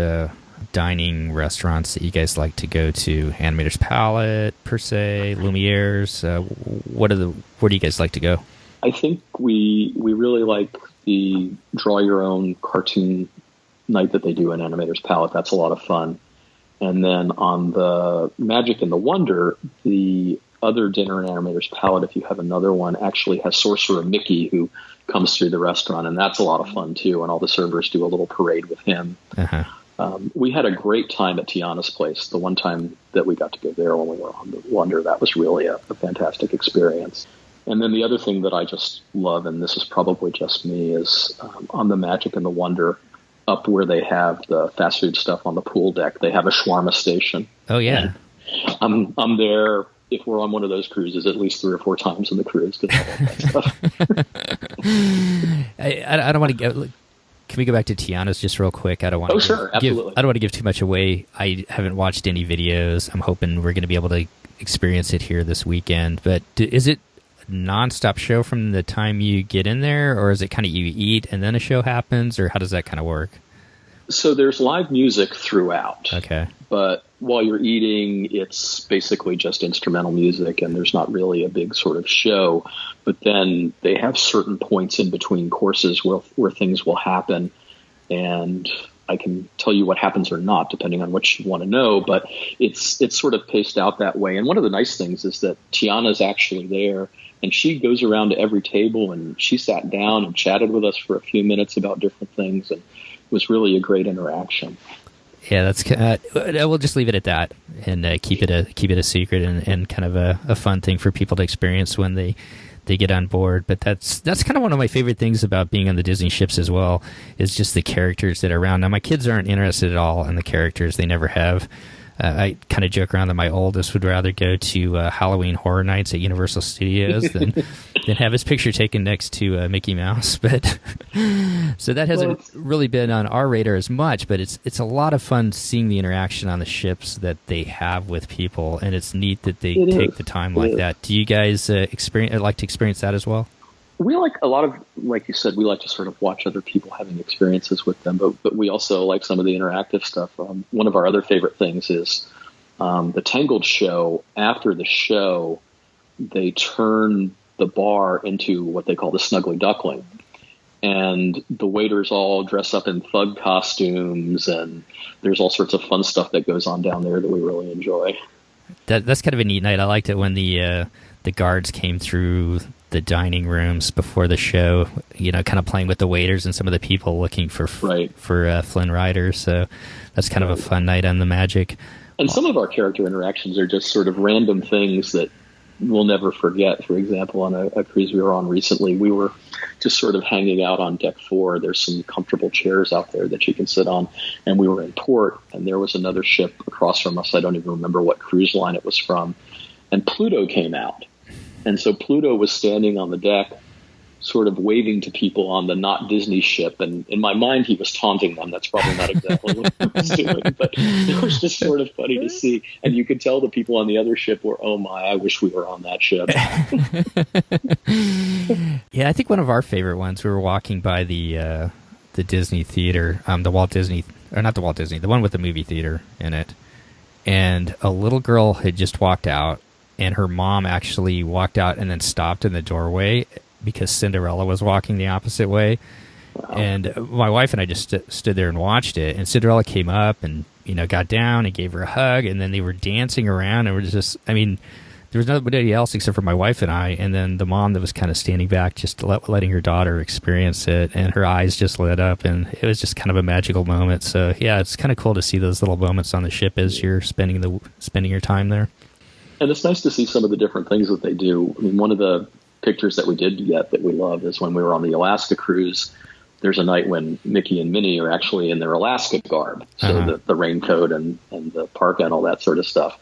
dining restaurants that you guys like to go to? Animator's Palette, per se, Lumiere's. Where do you guys like to go? I think we really like the draw your own cartoon night that they do in Animator's Palette. That's a lot of fun. And then on the Magic and the Wonder, the other dinner in Animator's Palette, if you have another one, actually has Sorcerer Mickey, who comes through the restaurant, and that's a lot of fun too. And all the servers do a little parade with him. Uh-huh. We had a great time at Tiana's place. The one time that we got to go there when we were on the Wonder, that was really a fantastic experience. And then the other thing that I just love, and this is probably just me, is on the Magic and the Wonder, up where they have the fast food stuff on the pool deck, they have a shawarma station. Oh yeah, and I'm there if we're on one of those cruises at least 3 or 4 times in the cruise because I love that stuff. I don't want to go. Can we go back to Tiana's just real quick? I don't want. Oh, sure, absolutely. I don't want to give too much away. I haven't watched any videos. I'm hoping we're going to be able to experience it here this weekend. But is it a nonstop show from the time you get in there, or is it kind of you eat and then a show happens, or how does that kind of work? So there's live music throughout. Okay. But while you're eating, it's basically just instrumental music, and there's not really a big sort of show. But then they have certain points in between courses where things will happen, and I can tell you what happens or not, depending on what you want to know. But it's sort of paced out that way. And one of the nice things is that Tiana's actually there, and she goes around to every table, and she sat down and chatted with us for a few minutes about different things, and it was really a great interaction. Yeah, that's. We'll just leave it at that and keep it a secret and kind of a fun thing for people to experience when they get on board. But that's kind of one of my favorite things about being on the Disney ships as well, is just the characters that are around. Now, my kids aren't interested at all in the characters; they never have. I kind of joke around that my oldest would rather go to Halloween Horror Nights at Universal Studios than have his picture taken next to Mickey Mouse. But so that hasn't really been on our radar as much. But it's a lot of fun seeing the interaction on the ships that they have with people, and it's neat that they take the time like that. Do you guys like to experience that as well? We like a lot of, like you said, we like to sort of watch other people having experiences with them, but we also like some of the interactive stuff. One of our other favorite things is the Tangled show. After the show, they turn the bar into what they call the Snuggly Duckling. And the waiters all dress up in thug costumes, and there's all sorts of fun stuff that goes on down there that we really enjoy. That's kind of a neat night. I liked it when the guards came through the dining rooms before the show, kind of playing with the waiters and some of the people looking for Flynn Rider. So that's kind of a fun night on the Magic. And some of our character interactions are just sort of random things that we'll never forget. For example, on a cruise we were on recently, we were just sort of hanging out on deck 4. There's some comfortable chairs out there that you can sit on. And we were in port, and there was another ship across from us. I don't even remember what cruise line it was from. And Pluto came out. And so Pluto was standing on the deck, sort of waving to people on the not Disney ship. And in my mind, he was taunting them. That's probably not exactly what he was doing, but it was just sort of funny to see. And you could tell the people on the other ship were, oh my, I wish we were on that ship. Yeah, I think one of our favorite ones, we were walking by the Disney theater, the Walt Disney, or not the Walt Disney, the one with the movie theater in it. And a little girl had just walked out, and her mom actually walked out and then stopped in the doorway because Cinderella was walking the opposite way. And my wife and I just stood there and watched it. And Cinderella came up and, got down and gave her a hug. And then they were dancing around. And we're just, there was nobody else except for my wife and I. And then the mom that was kind of standing back, just letting her daughter experience it. And her eyes just lit up. And it was just kind of a magical moment. So, yeah, it's kind of cool to see those little moments on the ship as you're spending your time there. And it's nice to see some of the different things that they do. I mean, one of the pictures that we did get that we love is when we were on the Alaska cruise. There's a night when Mickey and Minnie are actually in their Alaska garb, so the raincoat and the parka and all that sort of stuff.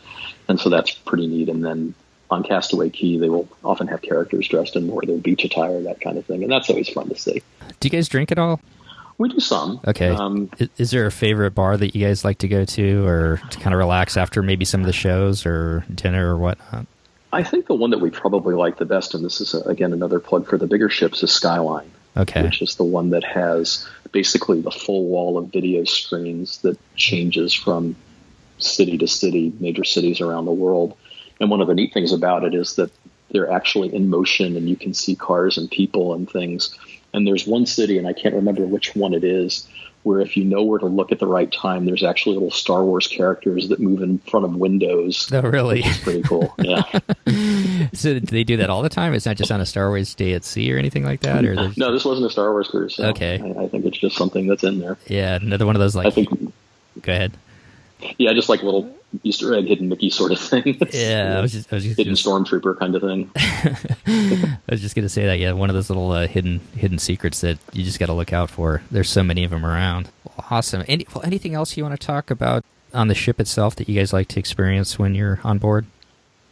And so that's pretty neat. And then on Castaway Cay, they will often have characters dressed in more their beach attire, that kind of thing. And that's always fun to see. Do you guys drink at all? We do some. Okay. Is there a favorite bar that you guys like to go to or to kind of relax after maybe some of the shows or dinner or whatnot? I think the one that we probably like the best, and this is, again, another plug for the bigger ships, is Skyline. Okay. Which is the one that has basically the full wall of video screens that changes from city to city, major cities around the world. And one of the neat things about it is that they're actually in motion and you can see cars and people and things. And there's one city, and I can't remember which one it is, where if you know where to look at the right time, there's actually little Star Wars characters that move in front of windows. Oh, really? It's pretty cool. Yeah. So do they do that all the time? It's not just on a Star Wars day at sea or anything like that? Or no, this wasn't a Star Wars cruise. So okay. I think it's just something that's in there. Yeah, another one of those I think. Go ahead. Yeah, just like little Easter egg, hidden Mickey sort of thing. Yeah, I was just hidden stormtrooper kind of thing. I was just going to say that. Yeah, one of those little hidden secrets that you just got to look out for. There's so many of them around. Well, awesome. Anything else you want to talk about on the ship itself that you guys like to experience when you're on board?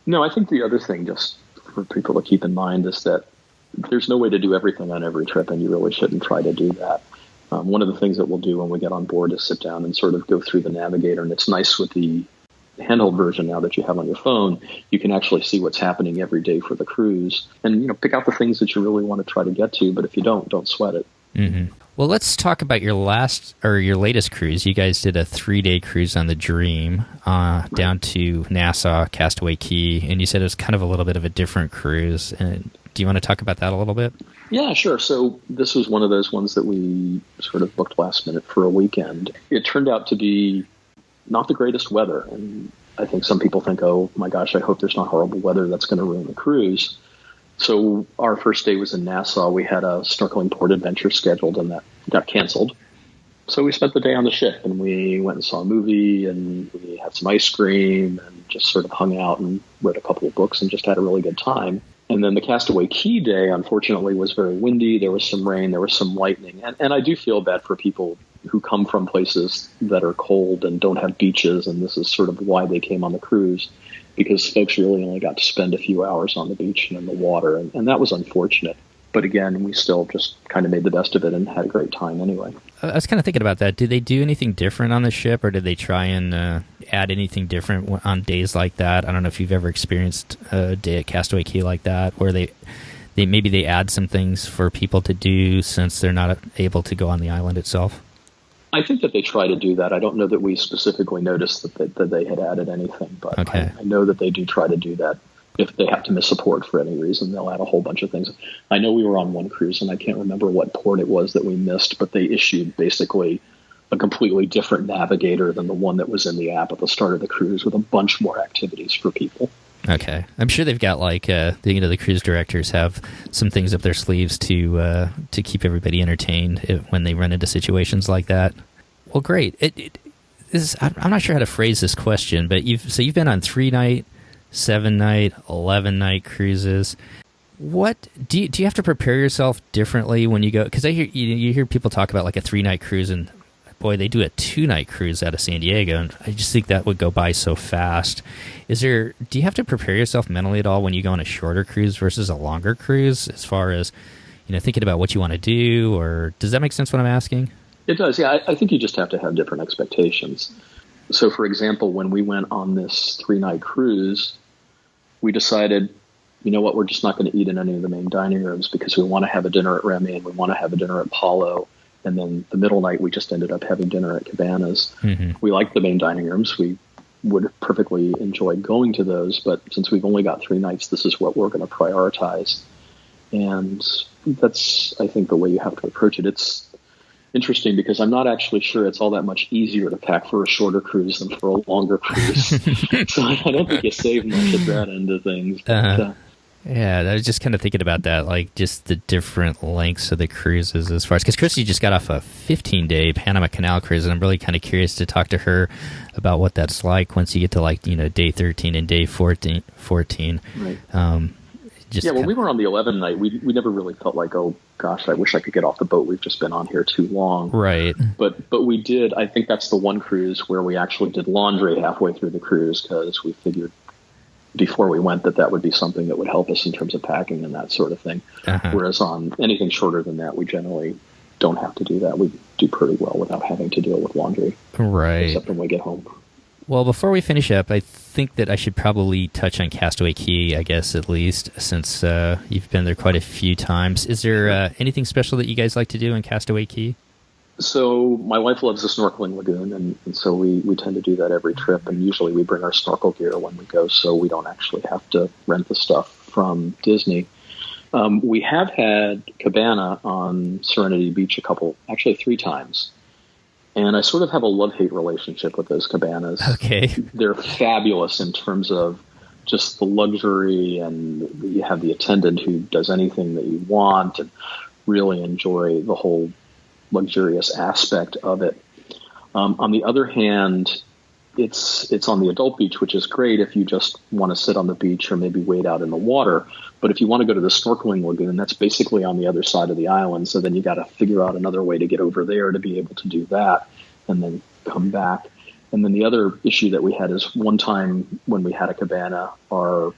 No, I think the other thing, just for people to keep in mind, is that there's no way to do everything on every trip, and you really shouldn't try to do that. One of the things that we'll do when we get on board is sit down and sort of go through the navigator. And it's nice with the handheld version now that you have on your phone, you can actually see what's happening every day for the cruise and, pick out the things that you really want to try to get to. But if you don't sweat it. Mm-hmm. Well, let's talk about your latest cruise. You guys did a 3-day cruise on the Dream down to Nassau, Castaway Cay. And you said it was kind of a little bit of a different cruise. And do you want to talk about that a little bit? Yeah, sure. So this was one of those ones that we sort of booked last minute for a weekend. It turned out to be not the greatest weather. And I think some people think, oh, my gosh, I hope there's not horrible weather that's going to ruin the cruise. So our first day was in Nassau. We had a snorkeling port adventure scheduled, and that got canceled. So we spent the day on the ship, and we went and saw a movie, and we had some ice cream, and just sort of hung out and read a couple of books and just had a really good time. And then the Castaway Cay day, unfortunately, was very windy. There was some rain. There was some lightning. And I do feel bad for people who come from places that are cold and don't have beaches, and this is sort of why they came on the cruise, because folks really only got to spend a few hours on the beach and in the water, and that was unfortunate. But again, we still just kind of made the best of it and had a great time anyway. I was kind of thinking about that. Did they do anything different on the ship, or did they try and add anything different on days like that? I don't know if you've ever experienced a day at Castaway Cay like that, where they maybe they add some things for people to do since they're not able to go on the island itself. I think that they try to do that. I don't know that we specifically noticed that they had added anything, but okay. I know that they do try to do that. If they have to miss a port for any reason, they'll add a whole bunch of things. I know we were on one cruise, and I can't remember what port it was that we missed, but they issued basically a completely different navigator than the one that was in the app at the start of the cruise, with a bunch more activities for people. Okay. I'm sure they've got the cruise directors have some things up their sleeves to keep everybody entertained when they run into situations like that. Well, great. I'm not sure how to phrase this question, but you've been on 3-night, 7-night, 11-night cruises. What do you have to prepare yourself differently when you go? Because you hear people talk about like a 3-night cruise, and boy, they do a 2-night cruise out of San Diego, and I just think that would go by so fast. Do you have to prepare yourself mentally at all when you go on a shorter cruise versus a longer cruise, as far as thinking about what you want to do? Or does that make sense what I'm asking? It does, yeah. I think you just have to have different expectations. So, for example, when we went on this 3-night cruise, we decided, you know what, we're just not going to eat in any of the main dining rooms because we want to have a dinner at Remy and we want to have a dinner at Palo. And then the middle night, we just ended up having dinner at Cabanas. Mm-hmm. We liked the main dining rooms. We would perfectly enjoy going to those. But since we've only got 3 nights, this is what we're going to prioritize. And that's, I think, the way you have to approach it. It's interesting because I'm not actually sure it's all that much easier to pack for a shorter cruise than for a longer cruise. So I don't think you save much at that end of things. But, yeah, I was just kind of thinking about that, like just the different lengths of the cruises as far as, because Christy just got off a 15-day Panama Canal cruise, and I'm really kind of curious to talk to her about what that's like once you get to like, you know, day 13 and day 14. Right. When we were on the 11 night, we never really felt like, oh gosh, I wish I could get off the boat. We've just been on here too long. Right. But we did. I think that's the one cruise where we actually did laundry halfway through the cruise because we figured before we went that would be something that would help us in terms of packing and that sort of thing. Whereas on anything shorter than that, we generally don't have to do that. We do pretty well without having to deal with laundry. Right. Except when we get home. Well, before we finish up, I think that I should probably touch on Castaway Cay, I guess, at least, since you've been there quite a few times. Is there anything special that you guys like to do in Castaway Cay? So my wife loves the snorkeling lagoon, and so we tend to do that every trip, and usually we bring our snorkel gear when we go, so we don't actually have to rent the stuff from Disney. We have had Cabana on Serenity Beach actually 3 times. And I sort of have a love-hate relationship with those cabanas. Okay. They're fabulous in terms of just the luxury, and you have the attendant who does anything that you want and really enjoy the whole luxurious aspect of it. On the other hand, it's on the adult beach, which is great if you just want to sit on the beach or maybe wade out in the water. But if you want to go to the snorkeling lagoon, that's basically on the other side of the island. So then you got to figure out another way to get over there to be able to do that and then come back. And then the other issue that we had is one time when we had a cabana, our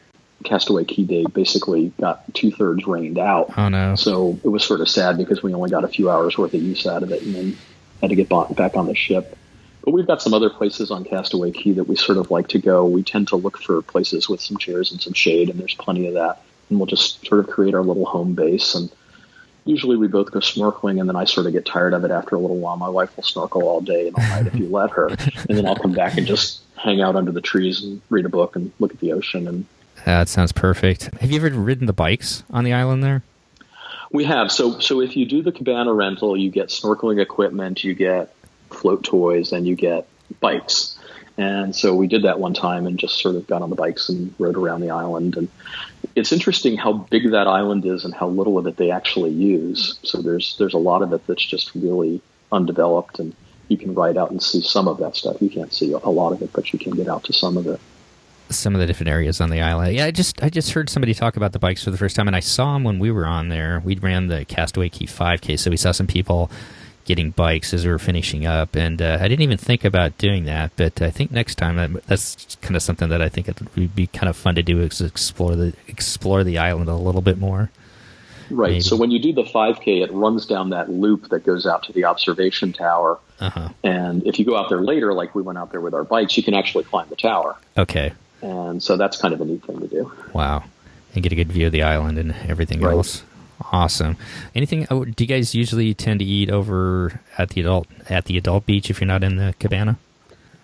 Castaway Cay day basically got 2/3 rained out. Oh, no. So it was sort of sad because we only got a few hours worth of use out of it and then had to get back on the ship. But we've got some other places on Castaway Cay that we sort of like to go. We tend to look for places with some chairs and some shade, and there's plenty of that. And we'll just sort of create our little home base. And usually we both go snorkeling, and then I sort of get tired of it after a little while. My wife will snorkel all day and all night if you let her. And then I'll come back and just hang out under the trees and read a book and look at the ocean. And that sounds perfect. Have you ever ridden the bikes on the island there? We have. So if you do the cabana rental, you get snorkeling equipment, you get float toys, and you get bikes. And so we did that one time and just sort of got on the bikes and rode around the island. And it's interesting how big that island is and how little of it they actually use. So there's a lot of it that's just really undeveloped, and you can ride out and see some of that stuff. You can't see a lot of it, but you can get out to some of it. Some of the different areas on the island. Yeah, I just heard somebody talk about the bikes for the first time, and I saw them when we were on there. We ran the Castaway Cay 5K, so we saw some people getting bikes as we were finishing up, and I didn't even think about doing that, but I think next time that's kind of something that I think it would be kind of fun to do, is explore the island a little bit more. Right. Maybe. So when you do the 5K, it runs down that loop that goes out to the observation tower. And if you go out there later, like we went out there with our bikes, you can actually climb the tower. Okay. And so that's kind of a neat thing to do. Wow. And get a good view of the island and everything else. Awesome. Anything? Do you guys usually tend to eat over at the adult beach if you're not in the cabana?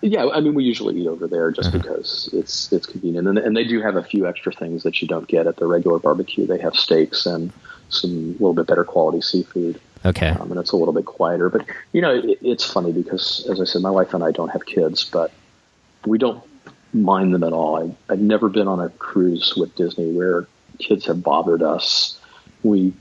Yeah, I mean, we usually eat over there just because it's convenient, and they do have a few extra things that you don't get at the regular barbecue. They have steaks and some little bit better quality seafood. Okay. And it's a little bit quieter, but it's funny because, as I said, my wife and I don't have kids, but we don't mind them at all. I've never been on a cruise with Disney where kids have bothered us. We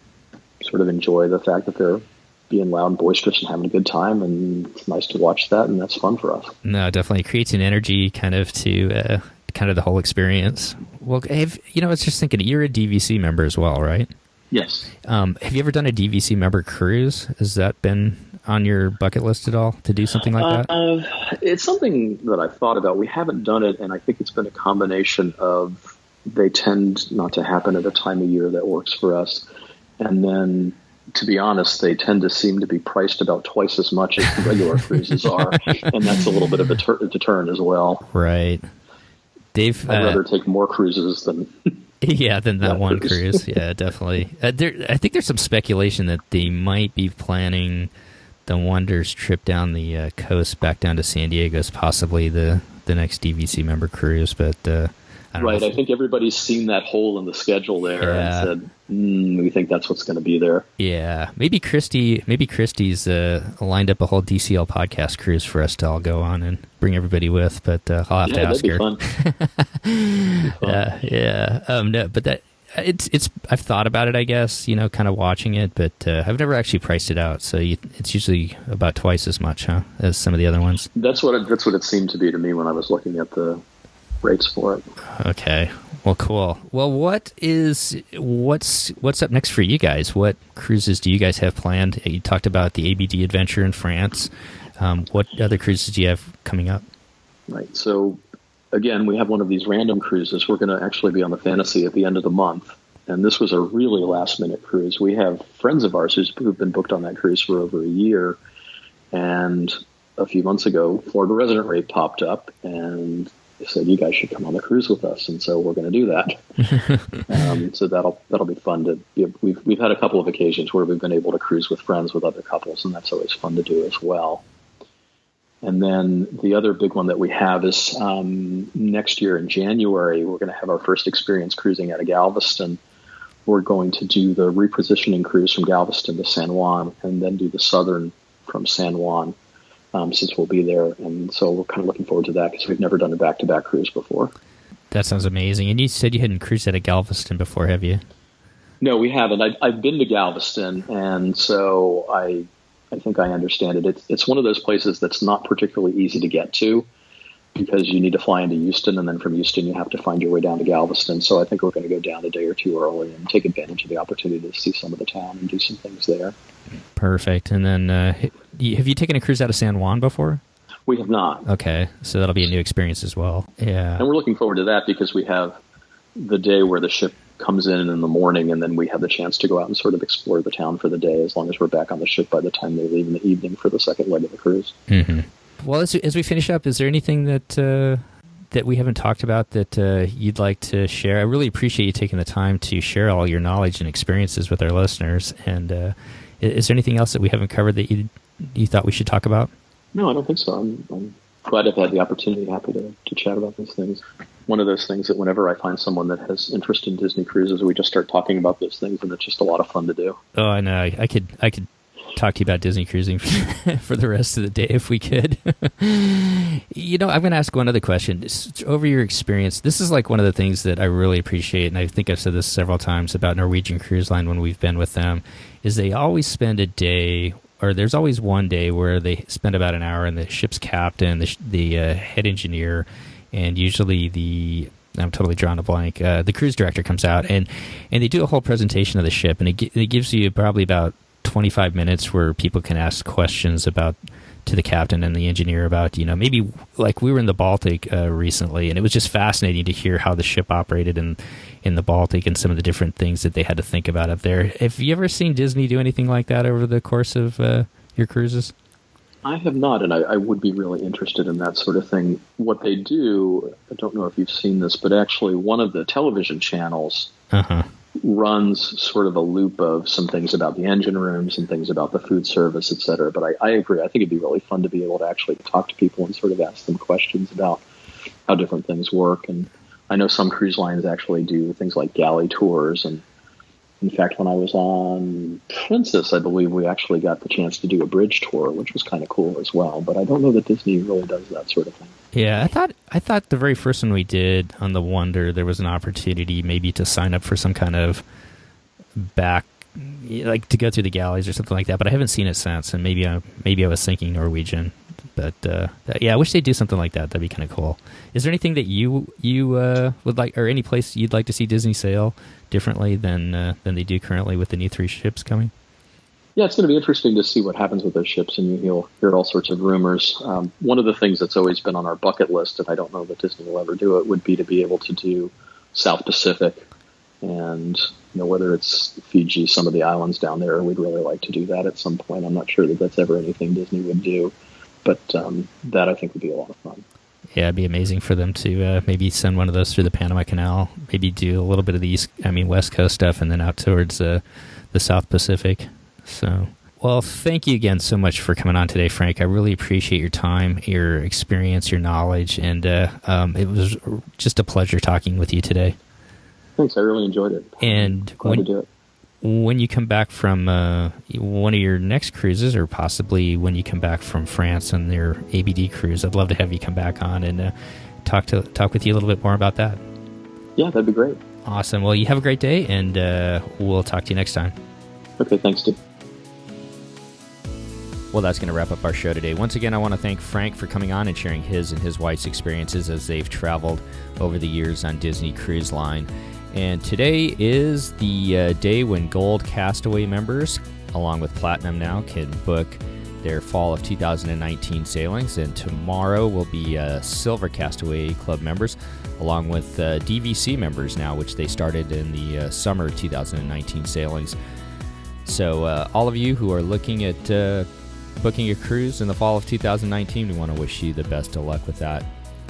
sort of enjoy the fact that they're being loud and boisterous and having a good time, and it's nice to watch that, and that's fun for us. No, definitely it creates an energy kind of to kind of the whole experience. Well, I was just thinking, you're a DVC member as well, right? Yes. Have you ever done a DVC member cruise? Has that been on your bucket list at all, to do something like that? It's something that I've thought about. We haven't done it, and I think it's been a combination of they tend not to happen at a time of year that works for us. And then, to be honest, they tend to seem to be priced about twice as much as the regular cruises are. And that's a little bit of a deterrent as well. Right. Dave, I'd rather take more cruises than... than that one cruise. Yeah, definitely. I think there's some speculation that they might be planning the Wonders trip down the coast back down to San Diego as possibly the next DVC member cruise, but Right. I think everybody's seen that hole in the schedule there and said, we think that's what's going to be there. Yeah. Maybe Christie's lined up a whole DCL podcast cruise for us to all go on and bring everybody with, but I'll have to ask her. No, but it's I've thought about it, I guess, kind of watching it, but I've never actually priced it out. So it's usually about twice as much, as some of the other ones. That's what it seemed to be to me when I was looking at the rates for it. Okay. Well, cool. Well, what's up next for you guys? What cruises do you guys have planned? You talked about the ABD adventure in France. What other cruises do you have coming up? Right. So again, we have one of these random cruises. We're going to actually be on the Fantasy at the end of the month. And this was a really last minute cruise. We have friends of ours who've been booked on that cruise for over a year. And a few months ago, Florida Resident Rate popped up and they said, you guys should come on the cruise with us. And so we're going to do that. So that'll be fun to be. We've had a couple of occasions where we've been able to cruise with friends with other couples, and that's always fun to do as well. And then the other big one that we have is next year in January, we're going to have our first experience cruising out of Galveston. We're going to do the repositioning cruise from Galveston to San Juan and then do the southern from San Juan. Since we'll be there. And so we're kind of looking forward to that because we've never done a back-to-back cruise before. That sounds amazing. And you said you hadn't cruised out of Galveston before, have you? No, we haven't. I've been to Galveston, and so I think I understand it. It's one of those places that's not particularly easy to get to because you need to fly into Houston, and then from Houston you have to find your way down to Galveston. So I think we're going to go down a day or two early and take advantage of the opportunity to see some of the town and do some things there. Perfect. And then have you taken a cruise out of San Juan before? We have not. Okay, so that'll be a new experience as well. Yeah. And we're looking forward to that because we have the day where the ship comes in the morning, and then we have the chance to go out and sort of explore the town for the day as long as we're back on the ship by the time they leave in the evening for the second leg of the cruise. Mm-hmm. Well, as we finish up, is there anything that we haven't talked about that you'd like to share? I really appreciate you taking the time to share all your knowledge and experiences with our listeners. And is there anything else that we haven't covered that you thought we should talk about? No, I don't think so. I'm glad I've had the opportunity. Happy to chat about these things. One of those things that whenever I find someone that has interest in Disney cruises, we just start talking about those things, and it's just a lot of fun to do. Oh, I know. I could talk to you about Disney cruising for the rest of the day if we could. I'm going to ask one other question. Over your experience, this is like one of the things that I really appreciate, and I think I've said this several times about Norwegian Cruise Line when we've been with them, is they always spend a day, or there's always one day where they spend about an hour, and the ship's captain, the head engineer, and usually I'm totally drawing a blank, the cruise director comes out, and they do a whole presentation of the ship, and it gives you probably about 25 minutes where people can ask questions to the captain and the engineer about, maybe like we were in the Baltic recently, and it was just fascinating to hear how the ship operated in the Baltic and some of the different things that they had to think about up there. Have you ever seen Disney do anything like that over the course of your cruises? I have not, and I would be really interested in that sort of thing. What they do, I don't know if you've seen this, but actually one of the television channels runs sort of a loop of some things about the engine rooms and things about the food service, et cetera. But I agree. I think it'd be really fun to be able to actually talk to people and sort of ask them questions about how different things work. And I know some cruise lines actually do things like galley tours. And in fact, when I was on Princess, I believe we actually got the chance to do a bridge tour, which was kind of cool as well. But I don't know that Disney really does that sort of thing. Yeah, I thought the very first one we did on the Wonder, there was an opportunity maybe to sign up for some kind of like to go through the galleys or something like that. But I haven't seen it since, and maybe I was thinking Norwegian. But I wish they'd do something like that. That'd be kind of cool. Is there anything that you would like, or any place you'd like to see Disney sail differently than they do currently with the new 3 ships coming? Yeah, it's going to be interesting to see what happens with those ships, and you'll hear all sorts of rumors. One of the things that's always been on our bucket list, and I don't know that Disney will ever do it, would be to be able to do South Pacific, and whether it's Fiji, some of the islands down there. We'd really like to do that at some point. I'm not sure that that's ever anything Disney would do, but that I think would be a lot of fun. Yeah, it'd be amazing for them to maybe send one of those through the Panama Canal, maybe do a little bit of the West Coast stuff, and then out towards the South Pacific. So, Well, thank you again so much for coming on today, Frank. I really appreciate your time, your experience, your knowledge, and it was just a pleasure talking with you today. Thanks. I really enjoyed it. And Glad to do it. When you come back from one of your next cruises, or possibly when you come back from France on their ABD cruise, I'd love to have you come back on and talk with you a little bit more about that. Yeah, that'd be great. Awesome. Well, you have a great day, and we'll talk to you next time. Okay, thanks, Steve. Well, that's going to wrap up our show today. Once again, I want to thank Frank for coming on and sharing his and his wife's experiences as they've traveled over the years on Disney Cruise Line. And today is the day when Gold Castaway members, along with Platinum now, can book their fall of 2019 sailings. And tomorrow will be Silver Castaway Club members, along with DVC members now, which they started in the summer 2019 sailings. So all of you who are looking at booking a cruise in the fall of 2019, we want to wish you the best of luck with that.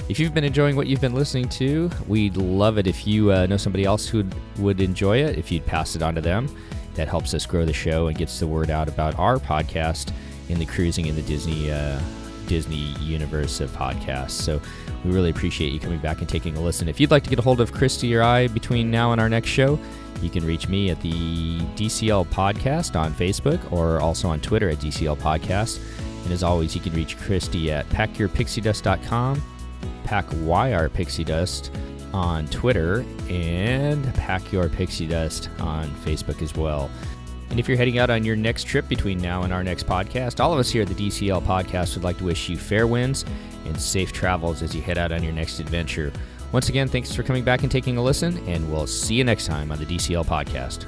If you've been enjoying what you've been listening to, we'd love it if you know somebody else who would enjoy it, if you'd pass it on to them. That helps us grow the show and gets the word out about our podcast in the cruising in the Disney universe of podcasts. So we really appreciate you coming back and taking a listen. If you'd like to get a hold of Christy or I between now and our next show, you can reach me at the DCL Podcast on Facebook, or also on Twitter at DCL Podcast. And as always, you can reach Christy at packyourpixiedust.com, packyrpixiedust on Twitter, and Pack Your Pixie Dust on Facebook as well. And if you're heading out on your next trip between now and our next podcast, all of us here at the DCL Podcast would like to wish you fair winds and safe travels as you head out on your next adventure. Once again, thanks for coming back and taking a listen, and we'll see you next time on the DCL Podcast.